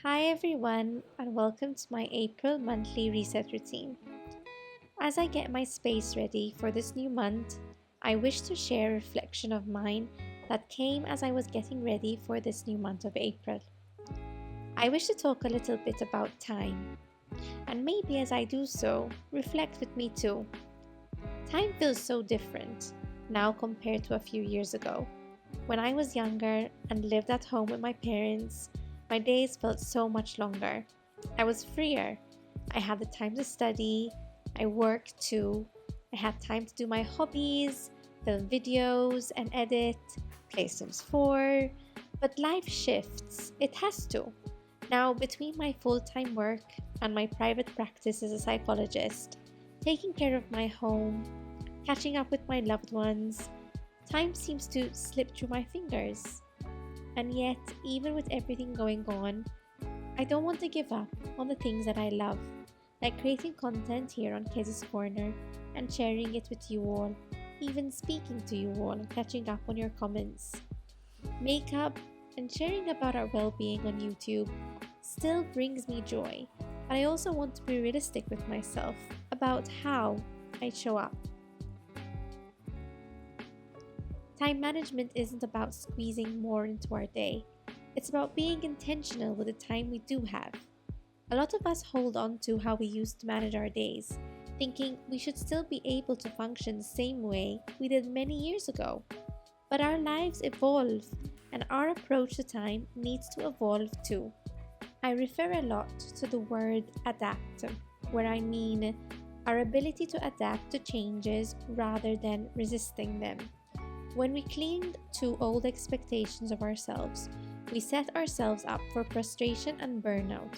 Hi everyone, and welcome to my April monthly reset routine. As I get my space ready for this new month, I wish to share a reflection of mine that came as I was getting ready for this new month of April. I wish to talk a little bit about time, and maybe as I do so, reflect with me too. Time feels so different now compared to a few years ago. When I was younger and lived at home with my parents, my days felt so much longer. I was freer. I had the time to study. I worked too. I had time to do my hobbies, film videos and edit, play Sims 4. But life shifts. It has to. Now, between my full time work and my private practice as a psychologist, taking care of my home, catching up with my loved ones, time seems to slip through my fingers. And yet, even with everything going on, I don't want to give up on the things that I love, like creating content here on Kez's Corner and sharing it with you all, even speaking to you all and catching up on your comments. Makeup and sharing about our well-being on YouTube still brings me joy, but I also want to be realistic with myself about how I show up. Time management isn't about squeezing more into our day. It's about being intentional with the time we do have. A lot of us hold on to how we used to manage our days, thinking we should still be able to function the same way we did many years ago. But our lives evolve, and our approach to time needs to evolve too. I refer a lot to the word adapt, where I mean our ability to adapt to changes rather than resisting them. When we cling to old expectations of ourselves, we set ourselves up for frustration and burnout.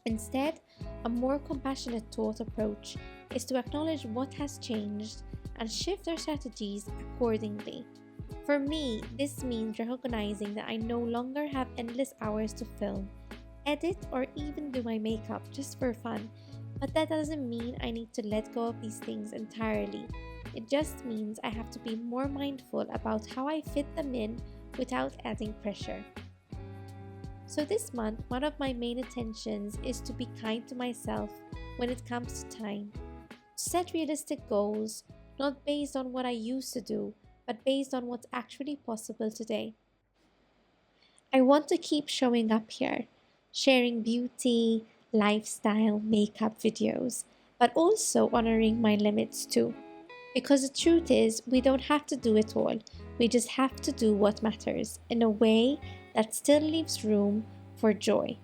Instead, a more compassionate thought approach is to acknowledge what has changed and shift our strategies accordingly. For me, this means recognizing that I no longer have endless hours to film, edit, or even do my makeup just for fun, but that doesn't mean I need to let go of these things entirely. It just means I have to be more mindful about how I fit them in without adding pressure. So, this month, one of my main intentions is to be kind to myself when it comes to time. To set realistic goals, not based on what I used to do, but based on what's actually possible today. I want to keep showing up here, sharing beauty, lifestyle, makeup videos, but also honoring my limits too. Because the truth is, we don't have to do it all. We just have to do what matters in a way that still leaves room for joy.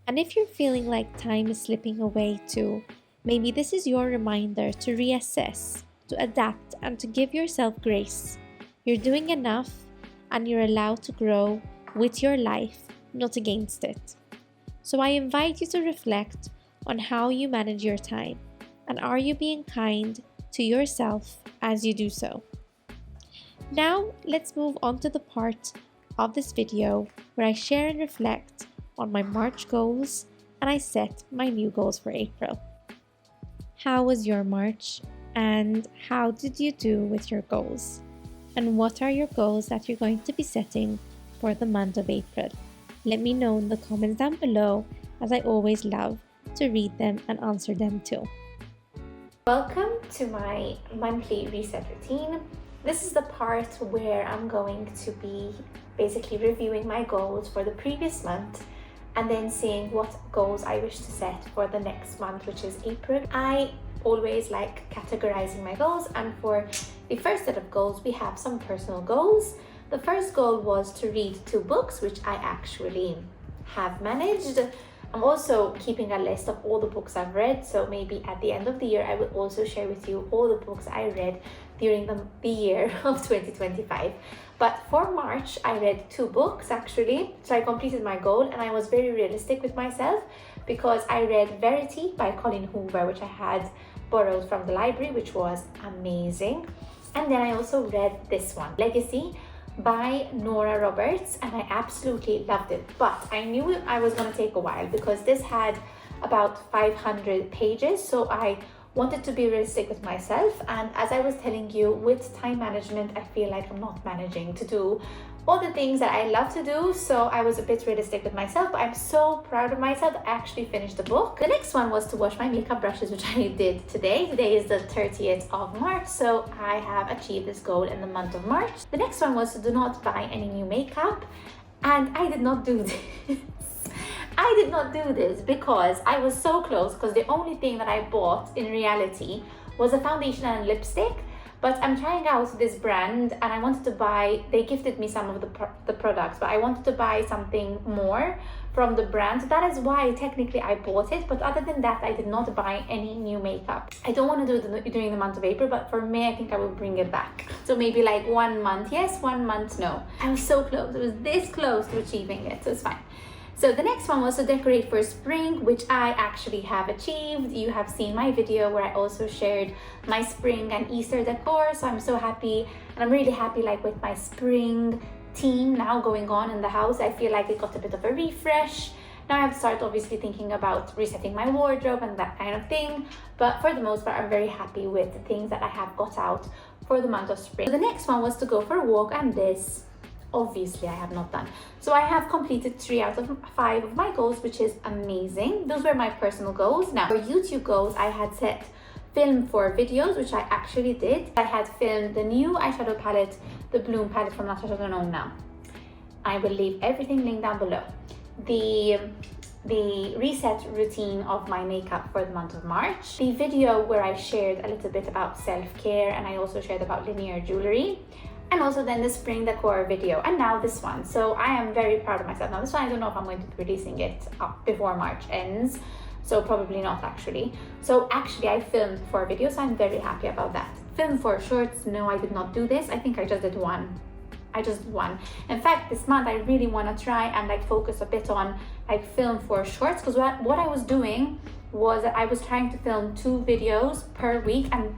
And if you're feeling like time is slipping away too, maybe this is your reminder to reassess, to adapt, and to give yourself grace. You're doing enough, and you're allowed to grow with your life, not against it. So I invite you to reflect on how you manage your time, and are you being kind to yourself as you do so. Now, let's move on to the part of this video where I share and reflect on my March goals and I set my new goals for April. How was your March and how did you do with your goals? And what are your goals that you're going to be setting for the month of April? Let me know in the comments down below, as I always love to read them and answer them too. Welcome to my monthly reset routine. This is the part where I'm going to be basically reviewing my goals for the previous month and then seeing what goals I wish to set for the next month, which is April. I always like categorizing my goals, and for the first set of goals, we have some personal goals. The first goal was to read 2 books, which I actually have managed. I'm also keeping a list of all the books I've read, so maybe at the end of the year I will also share with you all the books I read during the year of 2025. But for March, I read 2 books actually, so I completed my goal, and I was very realistic with myself because I read Verity by Colin Hoover, which I had borrowed from the library, which was amazing. And then I also read this one, Legacy by Nora Roberts, and I absolutely loved it. But I knew I was going to take a while because this had about 500 pages, so I wanted to be realistic with myself. And as I was telling you, with time management, I feel like I'm not managing to do all the things that I love to do. So I was a bit realistic with myself, but I'm so proud of myself. I actually finished the book. The next one was to wash my makeup brushes, which I did today. Today is the 30th of March, so I have achieved this goal in the month of March. The next one was to do not buy any new makeup, and I did not do this. I did not do this because I was so close, because the only thing that I bought in reality was a foundation and a lipstick. But I'm trying out this brand and I wanted to buy, they gifted me some of the products, but I wanted to buy something more from the brand. So that is why technically I bought it. But other than that, I did not buy any new makeup. I don't want to do it during the month of April, but for May, I think I will bring it back. So maybe like 1 month yes, 1 month no. I was so close. It was this close to achieving it. So it's fine. So the next one was to decorate for spring, which I actually have achieved. You have seen my video where I also shared my spring and Easter decor. So I'm so happy, and I'm really happy like with my spring theme now going on in the house. I feel like it got a bit of a refresh. Now I have to start obviously thinking about resetting my wardrobe and that kind of thing. But for the most part, I'm very happy with the things that I have got out for the month of spring. So the next one was to go for a walk, and this obviously I have not done. So I have completed 3 out of 5 of my goals, which is amazing. Those were my personal goals. Now for YouTube goals, I had set film for videos, which I actually did. I had filmed the new eyeshadow palette, the Bloom palette from Natasha Denona. Now I will leave everything linked down below. The reset routine of my makeup for the month of March, the video where I shared a little bit about self-care, and I also shared about linear jewelry, and also then the spring decor video, and now this one. So I am very proud of myself. Now this one, I don't know if I'm going to be releasing it up before March ends, so probably not actually. So actually I filmed 4 videos, so I'm very happy about that. Film 4 shorts, no, I did not do this. I think I just did one. In fact, this month I really want to try and like focus a bit on like film 4 shorts, because what I was doing was that I was trying to film 2 videos per week, and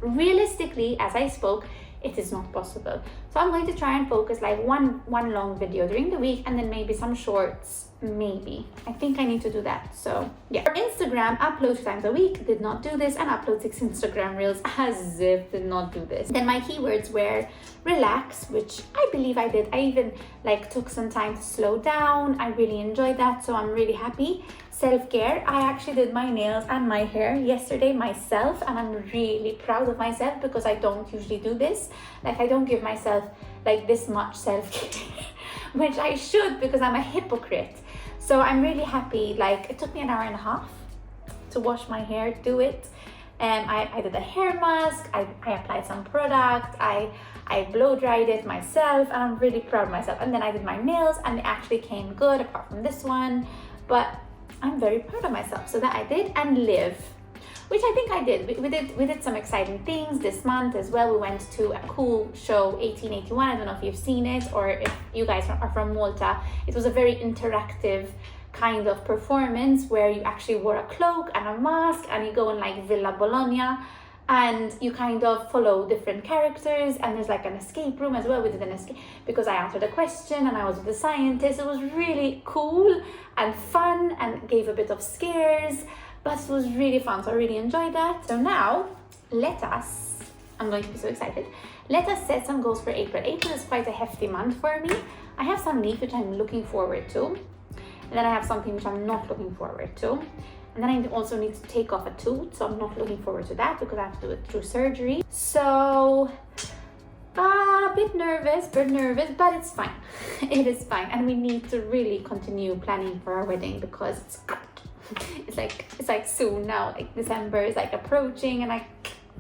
realistically, as I spoke, it is not possible. So I'm going to try and focus like one long video during the week, and then maybe some shorts, maybe. I think I need to do that. So yeah. For Instagram, upload 2 times a week, did not do this, and upload 6 Instagram reels, as if did not do this. Then my keywords were relax, which I believe I did. I even like took some time to slow down. I really enjoyed that, so I'm really happy. Self-care, I actually did my nails and my hair yesterday myself, and I'm really proud of myself because I don't usually do this. Like I don't give myself like this much self-care, which I should, because I'm a hypocrite. So I'm really happy. Like it took me an hour and a half to wash my hair, do it. I did a hair mask, I applied some product, I blow dried it myself, and I'm really proud of myself. And then I did my nails, and they actually came good apart from this one, but I'm very proud of myself. So that I did. And live, which I think I did. We did some exciting things this month as well. We went to a cool show, 1881. I don't know if you've seen it, or if you guys are from Malta. It was a very interactive kind of performance where you actually wore a cloak and a mask, and you go in like Villa Bologna, and you kind of follow different characters, and there's like an escape room as well. We did an escape because I answered a question and I was with the scientist. It was really cool and fun and gave a bit of scares, but it was really fun. So I really enjoyed that. So now I'm going to be so excited. Let us set some goals for April. April is quite a hefty month for me. I have some leave which I'm looking forward to, and then I have something which I'm not looking forward to. And then I also need to take off a tooth, so I'm not looking forward to that because I have to do it through surgery. So a bit nervous, but it's fine. It is fine, and we need to really continue planning for our wedding because it's like soon now. Like December is like approaching, and I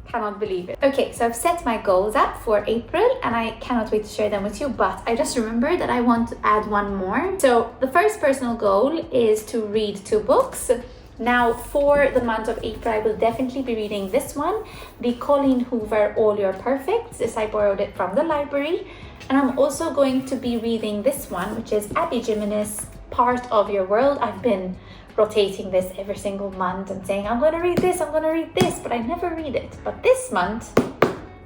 cannot believe it. Okay, so I've set my goals up for April, and I cannot wait to share them with you, but I just remembered that I want to add one more. So the first personal goal is to read 2 books. Now for the month of April, I will definitely be reading this one, the Colleen Hoover All Your Perfects. This I borrowed it from the library. And I'm also going to be reading this one, which is Abby Jimenez, Part of Your World. I've been rotating this every single month and saying, I'm going to read this, but I never read it. But this month,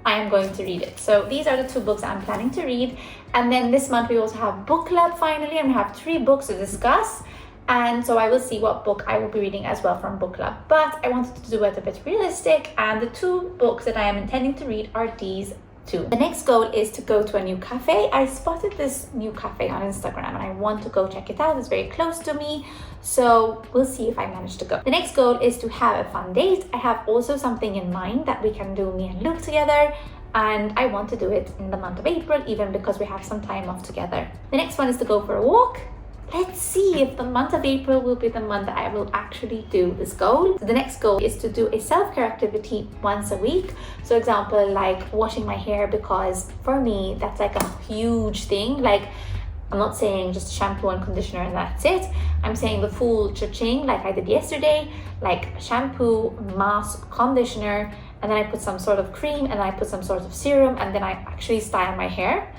I am going to read it. So these are the 2 books I'm planning to read. And then this month we also have book club finally, and we have 3 books to discuss. And so I will see what book I will be reading as well from book club. But I wanted to do it a bit realistic, and the 2 books that I am intending to read are these 2. The next goal is to go to a new cafe. I spotted this new cafe on Instagram and I want to go check it out. It's very close to me, so we'll see if I manage to go. The next goal is to have a fun date. I have also something in mind that we can do, me and Luke, together. And I want to do it in the month of April, even because we have some time off together. The next one is to go for a walk. Let's see if the month of April will be the month that I will actually do this goal. So the next goal is to do a self-care activity once a week. So example, like washing my hair, because for me, that's like a huge thing. Like, I'm not saying just shampoo and conditioner and that's it. I'm saying the full cha-ching, like I did yesterday, like shampoo, mask, conditioner, and then I put some sort of cream, and then I put some sort of serum, and then I actually style my hair.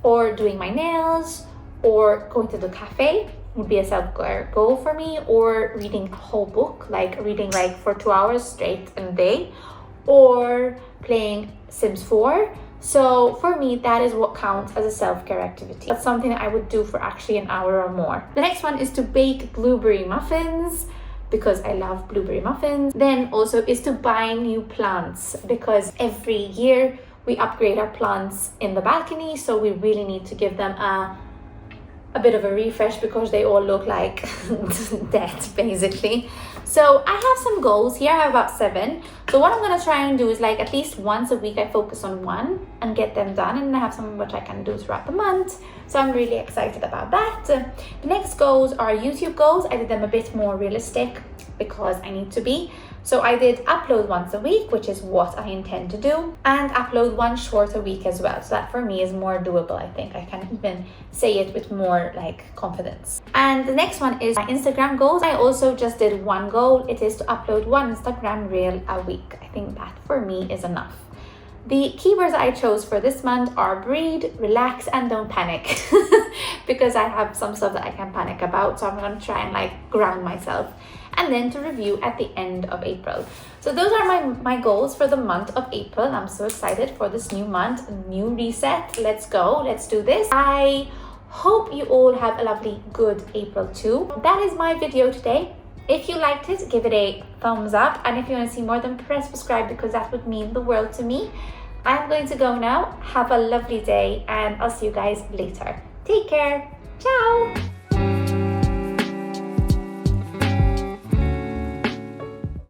Or doing my nails, or going to the cafe would be a self-care goal for me, or reading a whole book, like reading like for 2 hours straight in a day, or playing Sims 4. So for me, that is what counts as a self-care activity. That's something that I would do for actually an hour or more. The next one is to bake blueberry muffins, because I love blueberry muffins. Then also is to buy new plants, because every year we upgrade our plants in the balcony, so we really need to give them a bit of a refresh, because they all look like dead basically. So I have some goals here. I have about 7. So what I'm going to try and do is like at least once a week I focus on one and get them done, and I have some which I can do throughout the month. So I'm really excited about that. The next goals are YouTube goals. I did them a bit more realistic because I need to be. So I did upload once a week, which is what I intend to do, and upload 1 short a week as well. So that for me is more doable. I think I can even say it with more like confidence. And the next one is my Instagram goals. I also just did 1 goal. It is to upload 1 Instagram reel a week. I think that for me is enough. The keywords I chose for this month are breathe, relax, and don't panic, because I have some stuff that I can panic about. So I'm going to try and like ground myself, and then to review at the end of April. So those are my goals for the month of April. I'm so excited for this new month, new reset. Let's go. Let's do this. I hope you all have a lovely, good April too. That is my video today. If you liked it, give it a thumbs up. And if you want to see more, then press subscribe, because that would mean the world to me. I'm going to go now. Have a lovely day, and I'll see you guys later. Take care. Ciao.